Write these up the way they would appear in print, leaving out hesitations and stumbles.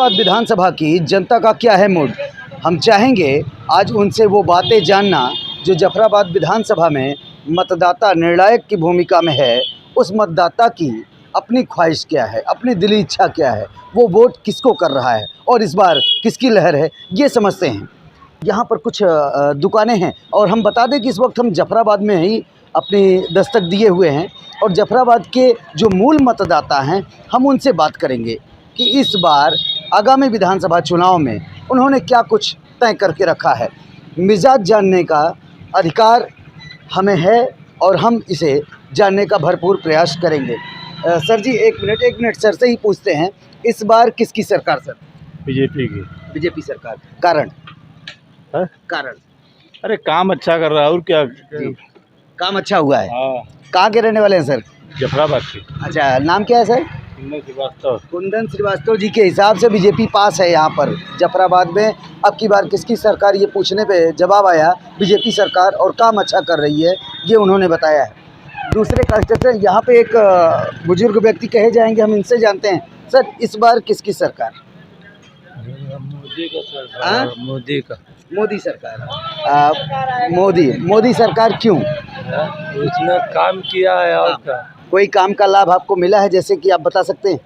जफराबाद विधानसभा की जनता का क्या है मूड, हम चाहेंगे आज उनसे वो बातें जानना जो जफराबाद विधानसभा में मतदाता निर्णायक की भूमिका में है। उस मतदाता की अपनी ख्वाहिश क्या है, अपनी दिली इच्छा क्या है, वो वोट किसको कर रहा है और इस बार किसकी लहर है, ये समझते हैं। यहाँ पर कुछ दुकानें हैं और हम बता दें कि इस वक्त हम जफराबाद में ही अपनी दस्तक दिए हुए हैं और जफराबाद के जो मूल मतदाता हैं हम उनसे बात करेंगे कि इस बार आगामी विधानसभा चुनाव में उन्होंने क्या कुछ तय करके रखा है। मिजाज जानने का अधिकार हमें है और हम इसे जानने का भरपूर प्रयास करेंगे। सर जी एक मिनट सर से ही पूछते हैं, इस बार किसकी सरकार सर? बीजेपी की। बीजेपी सरकार। कारण? है? कारण? अरे काम अच्छा कर रहा है और क्या जी, काम अच्छा हुआ है। हाँ, कहाँ के रहने वाले हैं सर? जफराबाद की। अच्छा, नाम क्या है सर? श्रीवास्तव। कुंदन श्रीवास्तव जी के हिसाब से बीजेपी पास है यहाँ पर जफराबाद में। अब की बार किसकी सरकार, ये पूछने पे जवाब आया बीजेपी सरकार और काम अच्छा कर रही है, ये उन्होंने बताया है। दूसरे कंस्ट्रक्टर यहाँ पे एक बुजुर्ग व्यक्ति कहे जाएंगे, हम इनसे जानते हैं। सर इस बार किसकी सरकार? मोदी का सरकार। मोदी का। मोदी सरकार। मोदी सरकार क्यों? उसने काम किया है और क्या। कोई काम का लाभ आपको मिला है जैसे कि आप बता सकते हैं?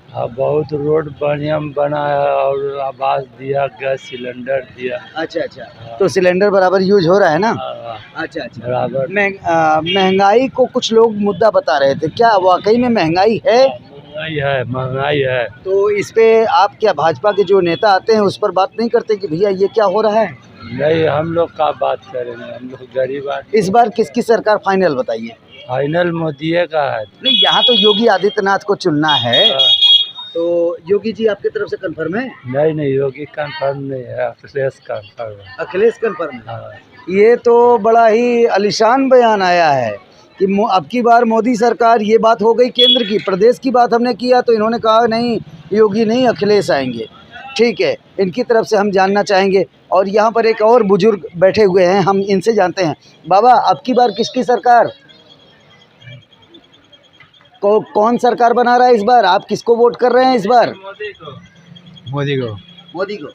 हाँ, बहुत रोड बढ़िया बनाया और आवास दिया, गैस सिलेंडर दिया। अच्छा, तो सिलेंडर बराबर यूज हो रहा है ना? अच्छा बराबर। महंगाई को कुछ लोग मुद्दा बता रहे थे, क्या वाकई में महंगाई है? महंगाई है। तो इस पे आप क्या भाजपा के जो नेता आते हैं उस पर बात नहीं करते कि भैया ये क्या हो रहा है? नहीं, हम लोग का बात करेंगे, हम लोग गरीब आदमी। इस बार किसकी सरकार फाइनल बताइए? फाइनल मोदी का है। नहीं, यहाँ तो योगी आदित्यनाथ को चुनना है, तो योगी जी आपकी तरफ से कंफर्म है? नहीं, योगी कंफर्म नहीं है, अखिलेश कंफर्म है। अखिलेश कंफर्म है। हाँ। ये तो बड़ा ही आलीशान बयान आया है कि अब की बार मोदी सरकार। ये बात हो गई केंद्र की, प्रदेश की बात हमने किया तो इन्होंने कहा नहीं योगी नहीं अखिलेश आएंगे। ठीक है, इनकी तरफ से हम जानना चाहेंगे। और यहाँ पर एक और बुजुर्ग बैठे हुए हैं, हम इनसे जानते हैं। बाबा अब की बार किसकी सरकार, कौन सरकार बना रहा है इस बार? आप किसको वोट कर रहे हैं इस बार? मोदी को। मोदी को।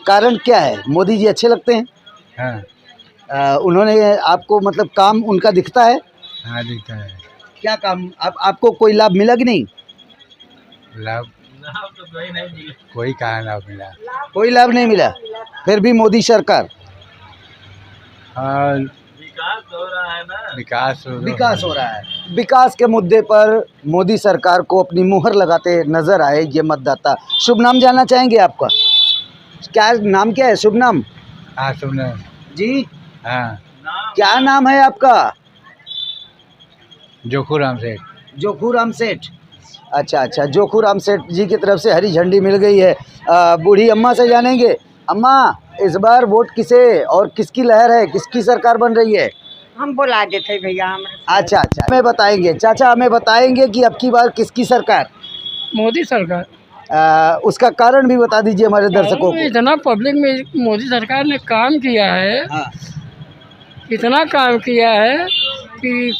कारण क्या है? मोदी जी अच्छे लगते हैं? हाँ। उन्होंने आपको मतलब काम उनका दिखता है? हाँ, दिखता है। क्या काम? आपको कोई लाभ मिला कि नहीं? लाभ तो कोई कहा लाभ मिला। कोई लाभ नहीं मिला, फिर भी मोदी सरकार। हाँ, विकास हो रहा है ना। विकास हो रहा है। विकास के मुद्दे पर मोदी सरकार को अपनी मुहर लगाते नजर आए ये मतदाता। शुभ नाम जानना चाहेंगे आपका? क्या नाम क्या है? शुभ नाम? हाँ, सुना जी। हाँ, क्या नाम है आपका? जोखूराम सेठ। जोखूराम सेठ। अच्छा, जोखूराम सेठ जी की तरफ से हरी झंडी मिल गई है। बूढ़ी अम्मा से जानेंगे। अम्मा इस बार वोट किसे और किसकी लहर है, किसकी सरकार बन रही है? हम बुला देते भैया हम। अच्छा, हमें बताएंगे चाचा, हमें बताएंगे कि अब की बार किसकी सरकार? मोदी सरकार। उसका कारण भी बता दीजिए हमारे दर्शकों को। इतना पब्लिक में मोदी सरकार ने काम किया है। हाँ। इतना काम किया है कि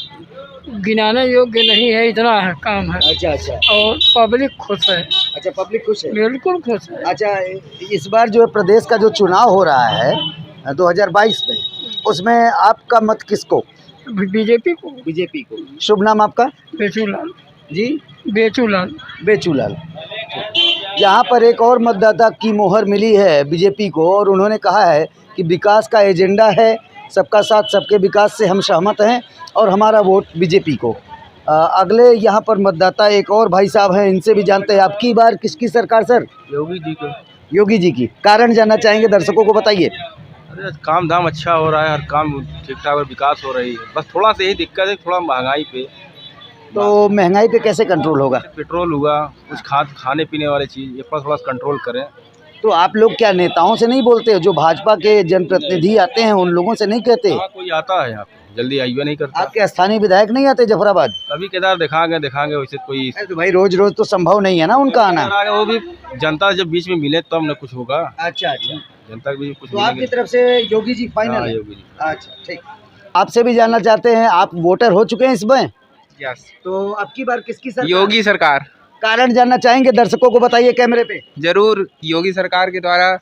गिनाने योग्य नहीं है, इतना है काम है। अच्छा। और पब्लिक खुश है। अच्छा, पब्लिक खुश है? बिल्कुल खुश है। अच्छा, इस बार जो प्रदेश का जो चुनाव हो रहा है 2022 में, उसमें आपका मत किसको? बीजेपी को। बीजेपी को। शुभ नाम आपका? बेचूलाल जी। बेचूलाल। यहाँ पर एक और मतदाता की मोहर मिली है बीजेपी को और उन्होंने कहा है कि विकास का एजेंडा है, सबका साथ सबके विकास से हम सहमत हैं और हमारा वोट बीजेपी को। अगले यहाँ पर मतदाता एक और भाई साहब हैं, इनसे भी जानते हैं। आपकी बार किसकी सरकार सर? योगी जी को। योगी जी की। कारण जानना चाहेंगे, दर्शकों को बताइए। अरे काम धाम अच्छा हो रहा है, हर काम ठीक ठाक और विकास हो रही है। बस थोड़ा सा यही दिक्कत है, थोड़ा महंगाई पे। तो महंगाई पे कैसे कंट्रोल होगा? पेट्रोल हुआ, कुछ खाने पीने वाली चीज़, ये पर थोड़ा कंट्रोल करें। तो आप लोग क्या नेताओं से नहीं बोलते? जो भाजपा के जनप्रतिनिधि आते हैं उन लोगों से नहीं कहते? हाँ, कोई आता है यहाँ पे, जल्दी आइए नहीं करता। आपके स्थानीय विधायक नहीं आते जफराबाद? कभी केदार दिखाएंगे वैसे कोई। तो भाई रोज तो संभव नहीं है ना उनका आना। वो भी जनता जब बीच में मिले तब न कुछ होगा। अच्छा। जनता के बीच कुछ तो आपकी तरफ से योगी जी फाइनल? हाँ, योगी जी। अच्छा, ठीक। आपसे भी जानना चाहते हैं, आप वोटर हो चुके हैं इसमें? यस। तो अब की बार किसकी सरकार? योगी सरकार। कारण जानना चाहेंगे, दर्शकों को बताइए कैमरे पे। जरूर, योगी सरकार के द्वारा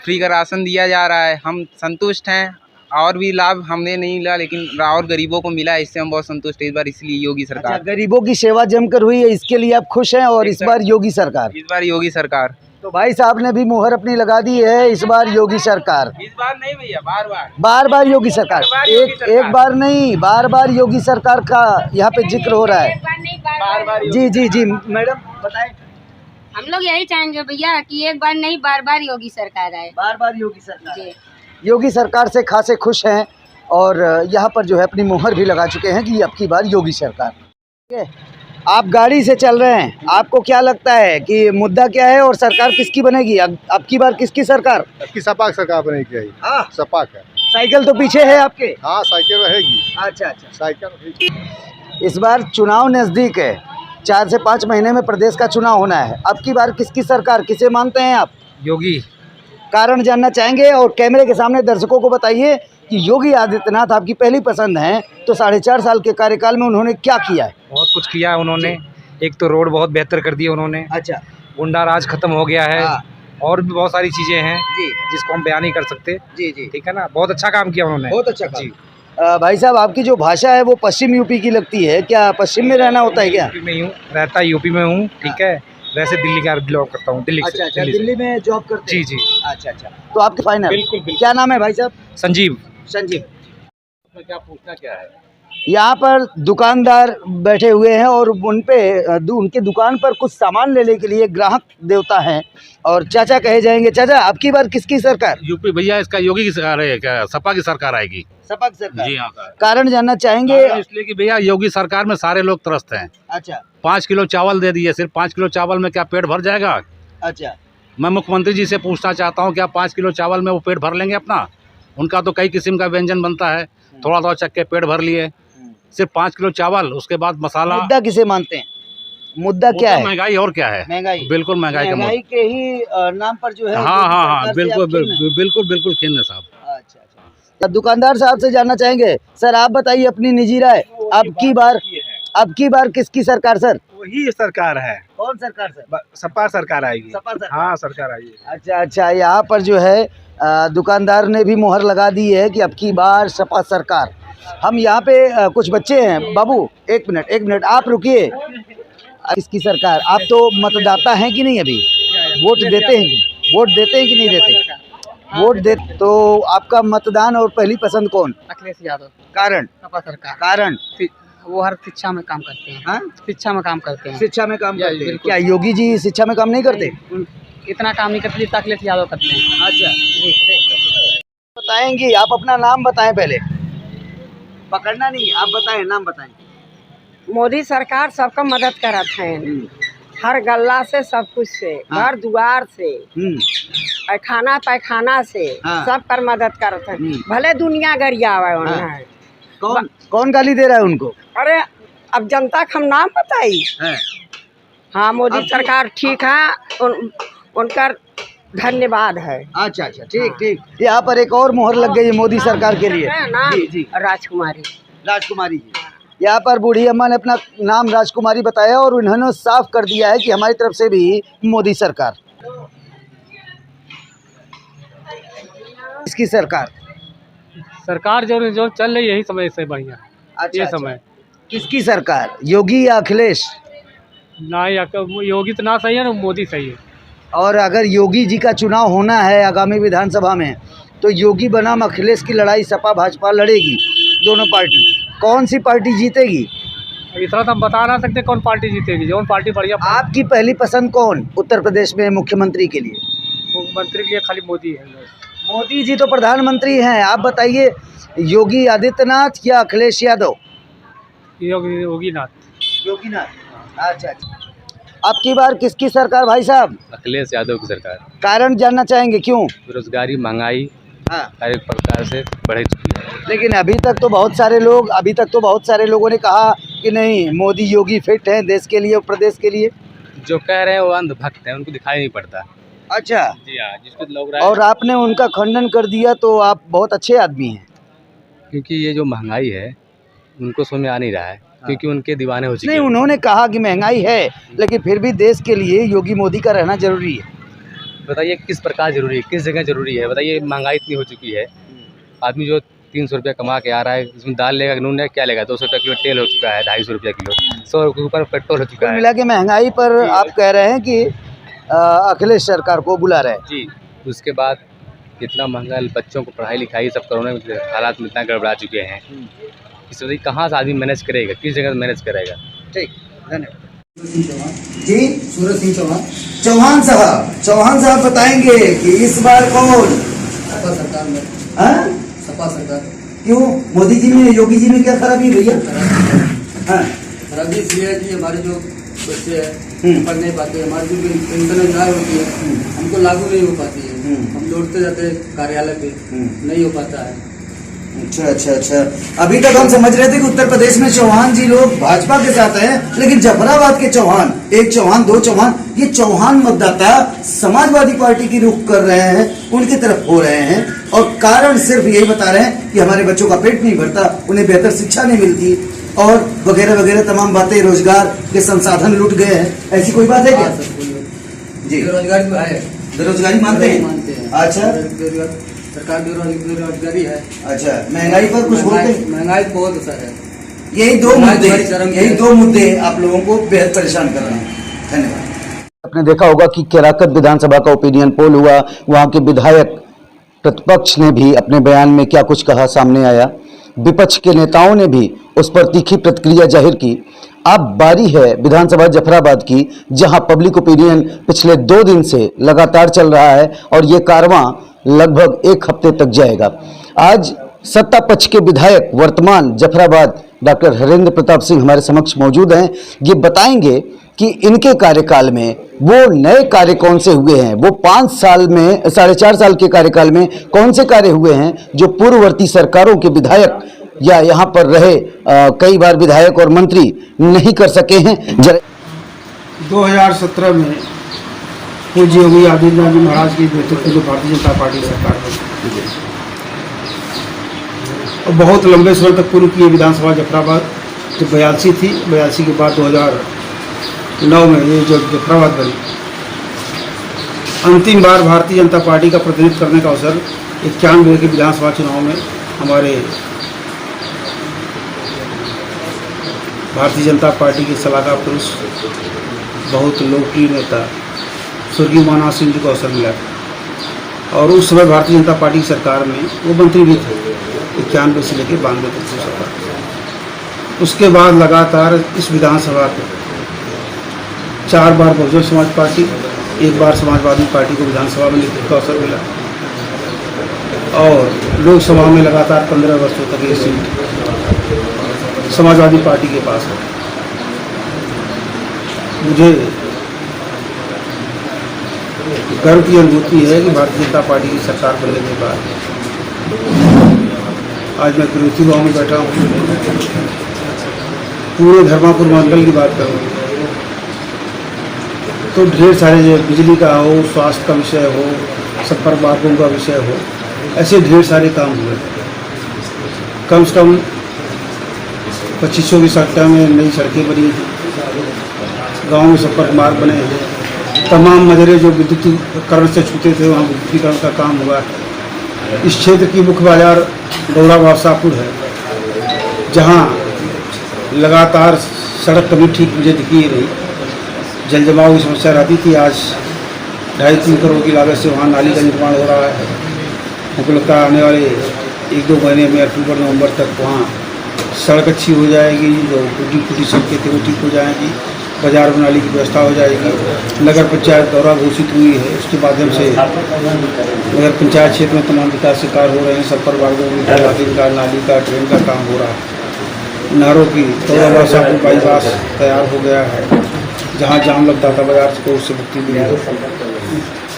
फ्री का राशन दिया जा रहा है, हम संतुष्ट हैं। और भी लाभ हमने नहीं मिला, लेकिन और गरीबों को मिला है, इससे हम बहुत संतुष्ट हैं इस बार, इसलिए योगी अच्छा, सरकार। गरीबों की सेवा जमकर हुई है, इसके लिए आप खुश हैं। और इस बार योगी सरकार, इस बार योगी सरकार। तो भाई साहब ने भी मुहर अपनी लगा दी है, इस बार योगी सरकार। इस बार नहीं भैया, बार बार बार बार योगी सरकार, एक बार नहीं, बार बार योगी सरकार का यहाँ पे जिक्र हो रहा है। बार बार जी जी जी मैडम बताएं। हम लोग यही चाहेंगे भैया कि एक बार नहीं, बार बार योगी सरकार आए। बार बार योगी सरकार, जी। योगी सरकार से खासे खुश हैं और यहाँ पर जो है अपनी मुहर भी लगा चुके हैं कि अब की बार योगी सरकार। ठीक है, आप गाड़ी से चल रहे हैं, आपको क्या लगता है कि मुद्दा क्या है और सरकार किसकी बनेगी? अब की बार किसकी सरकार? की सपा की सरकार बनेगी। हाँ, सपा का। साइकिल तो पीछे है आपके। हाँ, साइकिल रहेगी। अच्छा अच्छा, साइकिल रहेगी। इस बार चुनाव नज़दीक है, 4 से 5 महीने में प्रदेश का चुनाव होना है। अब की बार किसकी सरकार, किसे मानते हैं आप? योगी। कारण जानना चाहेंगे और कैमरे के सामने दर्शकों को बताइए कि योगी आदित्यनाथ आपकी पहली पसंद हैं, तो 4.5 साल के कार्यकाल में उन्होंने क्या किया है? बहुत कुछ किया है उन्होंने। एक तो रोड बहुत बेहतर कर दिए उन्होंने, अच्छा, गुंडा राज खत्म हो गया है। हाँ। और भी बहुत सारी चीज़ें हैं जी जिसको हम बयान नहीं कर सकते। जी जी, ठीक है ना, बहुत अच्छा काम किया उन्होंने। बहुत अच्छा काम। जी। भाई साहब, आपकी जो भाषा है वो पश्चिम यूपी की लगती है, क्या पश्चिम में रहना होता है क्या? यूपी में ही हूँ, रहता यूपी में हूँ। ठीक है, वैसे दिल्ली का बिलोंग करता हूँ, दिल्ली से। अच्छा अच्छा, दिल्ली से। दिल्ली में जॉब करते हैं? जी जी। अच्छा अच्छा, तो आपके फाइनल बिल्कुल बिल्कुल। क्या नाम है भाई साहब? संजीव। संजीव। क्या पूछना क्या है? यहाँ पर दुकानदार बैठे हुए हैं और उनके दुकान पर कुछ सामान लेने के लिए ग्राहक देवता हैं और चाचा कहे जाएंगे। चाचा, अब की बार किसकी सरकार? यूपी भैया, इसका योगी की सरकार है, क्या सपा की सरकार आएगी। सपा की सरकार। जी हाँ। कारण जानना चाहेंगे। इसलिए कि भैया योगी सरकार में सारे लोग त्रस्त हैं। अच्छा 5 किलो चावल दे दिए, सिर्फ 5 किलो चावल में क्या पेट भर जाएगा? अच्छा, मैं मुख्यमंत्री जी से पूछना चाहता हूँ, क्या 5 किलो चावल में वो पेट भर लेंगे अपना? उनका तो कई किस्म का व्यंजन बनता है, थोड़ा थोड़ा चख के पेट भर लिए। सिर्फ 5 किलो चावल, उसके बाद मसाला। मुद्दा किसे मानते हैं? मुद्दा क्या है? महंगाई, और क्या है? महंगाई। बिल्कुल महंगाई का महंगाई के ही नाम पर जो है। हाँ हाँ हाँ, सरकार से बिल्कुल आप खिन्न हैं। बिल्कुल बिल्कुल खिन्न साहब। अच्छा अच्छा, दुकानदार साहब से जानना चाहेंगे। सर, आप बताइए अपनी निजी राय, अब की बार किसकी सरकार सर? वही सरकार है। कौन सरकार सर? सपा सरकार आएगी। सपा सरकार। हाँ, सरकार आएगी। अच्छा अच्छा, यहाँ पर जो है दुकानदार ने भी मुहर लगा दी है कि अब की बार सपा सरकार। हम यहाँ पे कुछ बच्चे हैं। बाबू एक मिनट आप रुकिए। किसकी सरकार? आप तो मतदाता हैं कि नहीं? अभी वोट देते हैं कि नहीं देते? वोट दे तो आपका मतदान और पहली पसंद कौन? अखिलेश यादव। कारण? सपा सरकार। कारण? वो हर शिक्षा में काम करते हैं। हाँ? शिक्षा में काम करते हैं। शिक्षा में काम या, करते हैं। बिल्कुल। क्या योगी जी शिक्षा में काम नहीं करते? इतना काम नहीं करते जितना अखिलेश यादव करते हैं। अच्छा, बताएंगी आप? अपना नाम बताएं पहले। पकड़ना नहीं, आप बताएं, नाम बताएं। मोदी सरकार सबका मदद करत है, हर गल्ला से, सब कुछ से, हाँ। घर दुआर से, खाना पैखाना से, हाँ। सब पर मदद करत है। भले दुनिया गरिया हुआ हाँ। कौन गाली दे रहा है उनको? अरे अब जनता का हम नाम बताई। है। हाँ, मोदी अब सरकार ठीक है, उनका धन्यवाद है। अच्छा अच्छा, ठीक ठीक। यहाँ पर एक और मोहर लग गई है मोदी सरकार के लिए। नाम जी जी, राजकुमारी। राजकुमारी जी। यहाँ पर बूढ़ी अम्मा ने अपना नाम राजकुमारी बताया और उन्होंने साफ कर दिया है कि हमारी तरफ से भी मोदी सरकार। इसकी सरकार जो चल रही है यही समय से बढ़िया। अच्छा, ये अच्छा। समय किसकी सरकार? योगी या अखिलेश? ना, योगी तो ना सही है ना, मोदी सही है। और अगर योगी जी का चुनाव होना है आगामी विधानसभा में, तो योगी बनाम अखिलेश की लड़ाई सपा भाजपा लड़ेगी, दोनों पार्टी। कौन सी पार्टी जीतेगी? इतना तो हम बता ना सकते कौन पार्टी जीतेगी। जो पार्टी बढ़िया। आपकी पहली पसंद कौन उत्तर प्रदेश में मुख्यमंत्री के लिए? मुख्यमंत्री के लिए खाली मोदी है। मोदी जी तो प्रधानमंत्री हैं। आप बताइए, योगी आदित्यनाथ या अखिलेश यादव? योगी नाथ। योगीनाथ। अच्छा अच्छा, अब की बार किसकी सरकार भाई साहब? अखिलेश यादव की सरकार। कारण जानना चाहेंगे, क्यों? बेरोजगारी, महंगाई हाँ, हर एक प्रकार से बढ़ चुकी है। लेकिन अभी तक तो बहुत सारे लोगों ने कहा कि नहीं, मोदी योगी फिट हैं देश के लिए और प्रदेश के लिए। जो कह रहे हैं वो अंधभक्त हैं, उनको दिखाई नहीं पड़ता। अच्छा, जी हाँ, जिसको लोग रहा है। और आपने उनका खंडन कर दिया, तो आप बहुत अच्छे आदमी हैं। क्योंकि ये जो महंगाई है उनको समझ में आ नहीं रहा है। क्योंकि उनके दीवाने हो चुके नहीं, हैं। उन्होंने कहा कि महंगाई है, लेकिन फिर भी देश के लिए योगी मोदी का रहना जरूरी है। बताइए किस प्रकार जरूरी है, किस जगह जरूरी है? बताइए महंगाई इतनी हो चुकी है, आदमी जो 300 रुपया कमा के आ रहा है, उसमें दाल लेगा, नून लेगा, क्या लेगा? 200 रुपया किलो तेल हो चुका है, 250 रुपया किलो, 100 के ऊपर पेट्रोल हो चुका कुल है। मिला के महंगाई पर आप कह रहे हैं कि अखिलेश सरकार को बुला रहे हैं। जी, उसके बाद कितना महंगा, बच्चों को पढ़ाई लिखाई सब कोरोना में हालात में इतना गड़बड़ा चुके हैं, इस वजह कहाँ से आदमी मैनेज करेगा, किस जगह मैनेज करेगा? ठीक, धन्यवाद। जी, सूरज सिंह चौहान चौहान साहब बताएंगे कि इस बार कौन सपा सरकार में, सपा सरकार। क्यों? मोदी जी में, योगी जी में क्या खराबी भैया? खराबी इसलिए है कि हमारे जो बच्चे हैं पढ़ नहीं पाते, हमारी जो पेंशन गायब होती है हमको लागू नहीं हो पाती है, हम लौटते जाते हैं कार्यालय पे, नहीं हो पाता है। अच्छा। अभी तक हम समझ रहे थे कि उत्तर प्रदेश में चौहान जी लोग भाजपा के साथ हैं, लेकिन जफराबाद के चौहान, एक चौहान, दो चौहान, ये चौहान मतदाता समाजवादी पार्टी की रुख कर रहे हैं, उनकी तरफ हो रहे हैं, और कारण सिर्फ यही बता रहे हैं कि हमारे बच्चों का पेट नहीं भरता, उन्हें बेहतर शिक्षा नहीं मिलती, और वगैरह वगैरह तमाम बातें, रोजगार के संसाधन लूट गए हैं। ऐसी कोई बात है क्या? जी, बेरोजगारी तो है, बेरोजगारी मानते हैं? अच्छा, सरकार बेरोजगारी है। अच्छा, महंगाई पर कुछ बोलते हैं? महंगाई बहुत असर है। यही दो मुद्दे आप लोगों को बेहद परेशान कर रहे हैं। धन्यवाद। आपने देखा होगा कि केराकत विधानसभा का ओपिनियन पोल हुआ, वहां के विधायक प्रतिपक्ष ने भी अपने बयान में क्या कुछ कहा सामने आया, विपक्ष के नेताओं ने भी उस पर तीखी प्रतिक्रिया जाहिर की। अब बारी है विधानसभा जफराबाद की, जहां पब्लिक ओपिनियन पिछले 2 दिन से लगातार चल रहा है और ये कारवां लगभग 1 हफ्ते तक जाएगा। आज सत्ता पक्ष के विधायक वर्तमान जफराबाद डॉक्टर हरेंद्र प्रताप सिंह हमारे समक्ष मौजूद हैं। ये बताएंगे कि इनके कार्यकाल में वो नए कार्य कौन से हुए हैं, वो 5 साल में, 4.5 साल के कार्यकाल में कौन से कार्य हुए हैं जो पूर्ववर्ती सरकारों के विधायक या यहाँ पर रहे कई बार विधायक और मंत्री नहीं कर सके हैं। 2017 में पूज्य योगी आदित्यनाथ जी महाराज की नेतृत्व में भारतीय जनता पार्टी सरकार बनी और बहुत लंबे समय तक पूर्व की विधानसभा जफराबाद जो 82 थी, 82 के बाद 2009 में ये जो जफराबाद बनी, अंतिम बार भारतीय जनता पार्टी का प्रतिनिधित्व करने का अवसर 91 के विधानसभा चुनाव में हमारे भारतीय जनता पार्टी के सलाहकार पुरुष, बहुत लोकप्रिय नेता स्वर्गीय मानव सिंह जी को अवसर मिला और उस समय भारतीय जनता पार्टी की सरकार में वो मंत्री भी थे 91 से लेकर 92 तक की सरकार। उसके बाद लगातार इस विधानसभा को 4 बार बहुजन समाज पार्टी, 1 बार समाजवादी पार्टी को विधानसभा में नेतृत्व का अवसर मिला और लोकसभा में लगातार 15 वर्षों तक ये सीट समाजवादी पार्टी के पास है। मुझे गर्व की अनुभूति है कि भारतीय जनता पार्टी की सरकार बनने के बाद आज मैं कुरुति गाँव में बैठा हूँ, पूरे धर्मापुर मंडल की बात करूँ तो ढेर सारे जो बिजली का हो, स्वास्थ्य का विषय हो, संपर्क मार्गों का विषय हो, ऐसे ढेर सारे काम हुए। कम से कम 2500 की संख्या में नई सड़कें बनी, गांव में संपर्क मार्ग बने हैं, तमाम मजरे जो विद्युतीकरण से छूटे थे वहाँ विद्युतीकरण का काम हुआ। इस क्षेत्र की मुख्य बाजार गौड़ा वासापुर है, जहाँ लगातार सड़क कभी ठीक मुझे दिखी ही नहीं, जल जमाव की समस्या रहती थी। आज 2.5-3 करोड़ की लागत से वहाँ नाली का निर्माण हो रहा है। हमको लगता है आने वाले 1-2 महीने में अक्टूबर-नवंबर तक वहाँ सड़क अच्छी हो जाएगी, जो टूटी सड़कें थी वो ठीक हो जाएंगी, बाजार नाली की व्यवस्था हो जाएगी। नगर पंचायत दौरा घोषित हुई है, उसके माध्यम से नगर पंचायत क्षेत्र में तमाम विकास के कार्य हो रहे हैं। संपर्क मार्गों में का, नाली का, ट्रेन का काम हो रहा है। नहरों की गौड़ा-वासापुर बाईपास तैयार हो गया है, जहाँ जाम लगता था बाजार को उससे मुक्ति मिली है।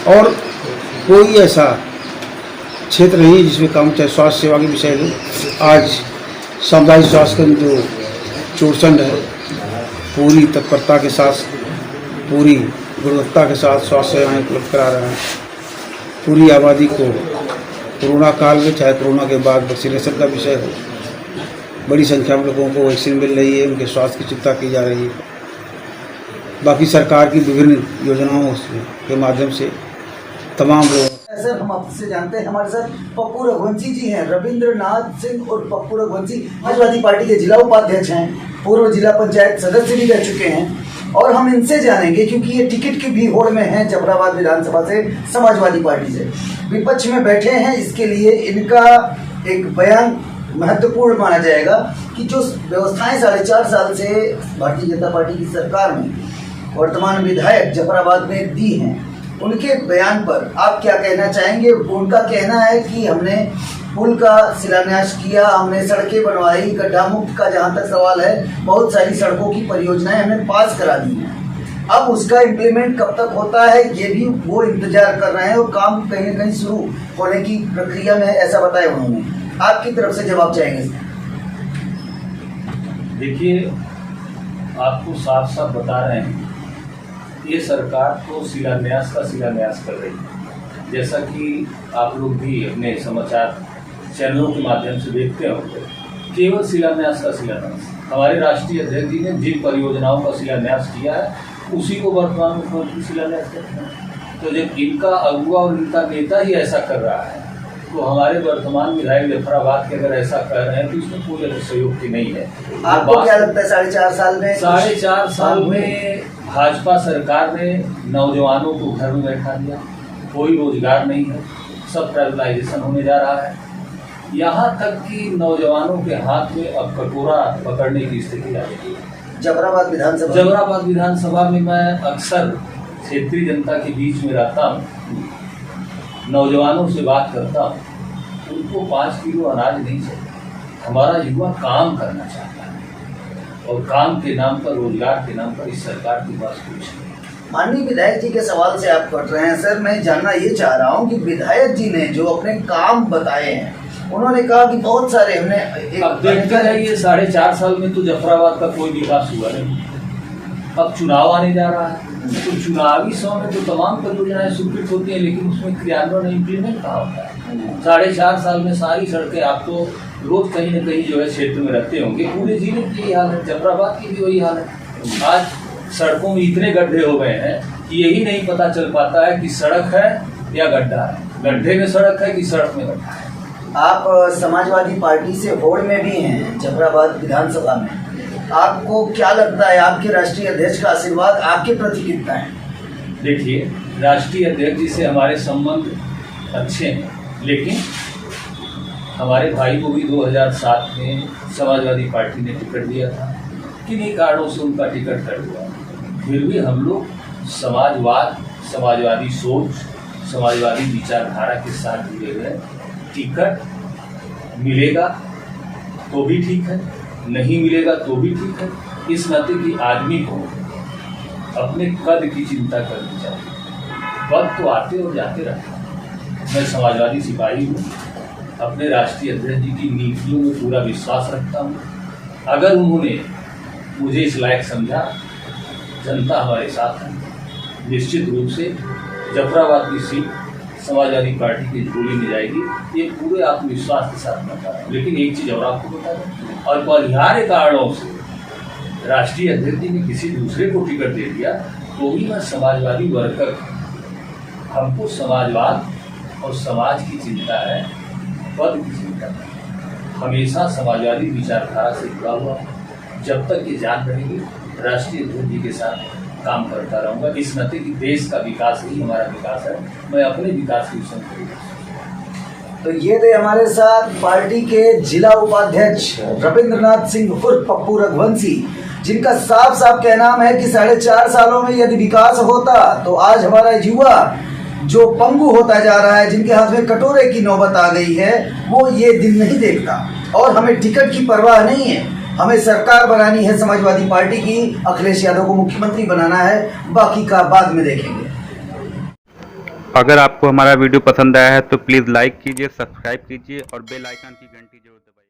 और कोई ऐसा क्षेत्र नहीं जिसमें काम, चाहे स्वास्थ्य सेवा के विषय में, आज सामुदायिक स्वास्थ्य केंद्र जो चोरचंड है, पूरी तत्परता के साथ, पूरी गुणवत्ता के साथ स्वास्थ्य सेवाएँ उपलब्ध करा रहे हैं। पूरी आबादी को कोरोना काल में, चाहे कोरोना के बाद वैक्सीनेशन का विषय हो, बड़ी संख्या में लोगों को वैक्सीन मिल रही है, उनके स्वास्थ्य की चिंता की जा रही है। बाकी सरकार की विभिन्न योजनाओं के माध्यम से तमाम लोग। सर, हम आपसे जानते हैं, हमारे साथ पप्पू रघुवंशी जी हैं, रविंद्रनाथ सिंह और पप्पू रघुवंशी समाजवादी पार्टी के जिला उपाध्यक्ष हैं, पूर्व जिला पंचायत सदस्य भी रह चुके हैं। और हम इनसे जानेंगे, क्योंकि ये टिकट की भी होड़ में हैं जफराबाद विधानसभा से, समाजवादी पार्टी से विपक्ष में बैठे हैं। इसके लिए इनका एक बयान महत्वपूर्ण माना जाएगा कि जो व्यवस्थाएं 4.5 साल से भारतीय जनता पार्टी की सरकार में वर्तमान विधायक जफराबाद ने दी हैं, उनके बयान पर आप क्या कहना चाहेंगे? उनका कहना है कि हमने पुल का शिलान्यास किया, हमने सड़कें बनवाई, गड्ढा मुक्त का जहां तक सवाल है, बहुत सारी सड़कों की परियोजनाएं हमने पास करा दी हैं। अब उसका इम्प्लीमेंट कब तक होता है ये भी वो इंतजार कर रहे हैं, और काम कहीं न कहीं शुरू होने की प्रक्रिया में, ऐसा बताया उन्होंने। आपकी तरफ से जवाब चाहेंगे? देखिए, आपको साफ साफ बता रहे हैं, ये सरकार तो शिलान्यास का शिलान्यास कर रही है। जैसा कि आप लोग भी अपने समाचार चैनलों के माध्यम से देखते होंगे, केवल शिलान्यास का शिलान्यास। हमारे राष्ट्रीय अध्यक्ष जी ने जिन परियोजनाओं का शिलान्यास किया है उसी को वर्तमान मुख्यमंत्री शिलान्यास करते हैं। तो जब इनका अगुआ और इनका नेता ही ऐसा कर रहा है, तो हमारे वर्तमान विधायक जफराबाद के अगर ऐसा कर रहे हैं तो इसमें कोई अतिशयोक्ति नहीं है। आपको क्या लगता है 4.5 साल में? 4.5 साल में भाजपा सरकार ने नौजवानों को घर में बैठा दिया, कोई रोजगार नहीं है, सब प्राइवेटाइजेशन होने जा रहा है। यहाँ तक कि नौजवानों के हाथ में अब कटोरा पकड़ने की स्थिति आ गई है। जफराबाद विधानसभा में मैं अक्सर क्षेत्रीय जनता के बीच में रहता हूँ, नौजवानों से बात करता हूँ, उनको 5 किलो अनाज नहीं चाहिए। हमारा युवा काम करना चाहता है, और काम के नाम पर, रोजगार के नाम पर इस सरकार के पास कुछ नहीं। माननीय विधायक जी के सवाल से आप कट रहे हैं सर, मैं जानना ये चाह रहा हूँ कि विधायक जी ने जो अपने काम बताए हैं, उन्होंने कहा कि बहुत सारे हमने अब देखते रहिए, 4.5 साल में तो जफराबाद का कोई विकास हुआ नहीं। अब चुनाव आने जा रहा है, तो चुनावी समय में तो तमाम परियोजनाएं स्वीकृत होती हैं, लेकिन उसमें क्रियान्वयन इम्प्लीमेंट कहाँ होता है? 4.5 साल में सारी सड़कें, आप तो रोज कहीं न कहीं जो है क्षेत्र में रहते होंगे, पूरे जिले की यही हाल है, जफराबाद की भी वही हाल है। आज सड़कों में इतने गड्ढे हो गए हैं कि यही नहीं पता चल पाता है कि सड़क है या गड्ढा है, गड्ढे में सड़क है कि सड़क में गड्ढा है। आप समाजवादी पार्टी से होड़ में भी हैं जफराबाद विधानसभा में, आपको क्या लगता है, आपके राष्ट्रीय अध्यक्ष का आशीर्वाद आपके प्रति कितना है? देखिए, राष्ट्रीय अध्यक्ष जी से हमारे संबंध अच्छे हैं, लेकिन हमारे भाई को भी 2007 में समाजवादी पार्टी ने टिकट दिया था, किन्हीं कारणों से उनका टिकट कट गया। फिर भी हम लोग समाजवाद, समाजवादी सोच, समाजवादी विचारधारा के साथ जुड़े हुए। टिकट मिलेगा तो भी ठीक है, नहीं मिलेगा तो भी ठीक है। इस नाते कि आदमी को अपने कद की चिंता करनी चाहिए। पद तो आते और जाते रहते हैं। मैं समाजवादी सिपाही हूँ, अपने राष्ट्रीय अध्यक्ष जी की नीतियों में पूरा विश्वास रखता हूँ। अगर उन्होंने मुझे इस लायक समझा, जनता हमारे साथ है, निश्चित रूप से जफराबाद की सीट समाजवादी पार्टी की झोली में जाएगी, ये पूरे आत्मविश्वास के साथ बता रहा हूँ। लेकिन एक चीज़ और आपको बता दें, और अपरिहार्य कारणों से राष्ट्रीय अध्यक्ष जी ने किसी दूसरे को टिकट दे दिया, तो भी मैं समाजवादी वर्कर, हमको समाजवाद और समाज की चिंता है, पद की चिंता है। हमेशा समाजवादी विचारधारा से जुड़ा हुआ, जब तक ये जान रहेगी राष्ट्रीय अध्यक्ष जी के साथ काम करता रहूँगा। इस नाते कि देश का विकास ही हमारा विकास है, मैं अपने विकास की संकल्प। तो ये थे हमारे साथ पार्टी के जिला उपाध्यक्ष रविंद्रनाथ सिंह उर्फ पप्पू रघुवंशी, जिनका साफ साफ कहना है कि 4.5 सालों में यदि विकास होता तो आज हमारा युवा जो पंगु होता जा रहा है, जिनके हाथ में कटोरे की नौबत आ गई है, वो ये दिन नहीं देखता। और हमें टिकट की परवाह नहीं है, हमें सरकार बनानी है समाजवादी पार्टी की, अखिलेश यादव को मुख्यमंत्री बनाना है, बाकी का बाद में देखेंगे। अगर आपको हमारा वीडियो पसंद आया है तो प्लीज़ लाइक कीजिए, सब्सक्राइब कीजिए और बेल आइकन की घंटी जरूर दबाइए।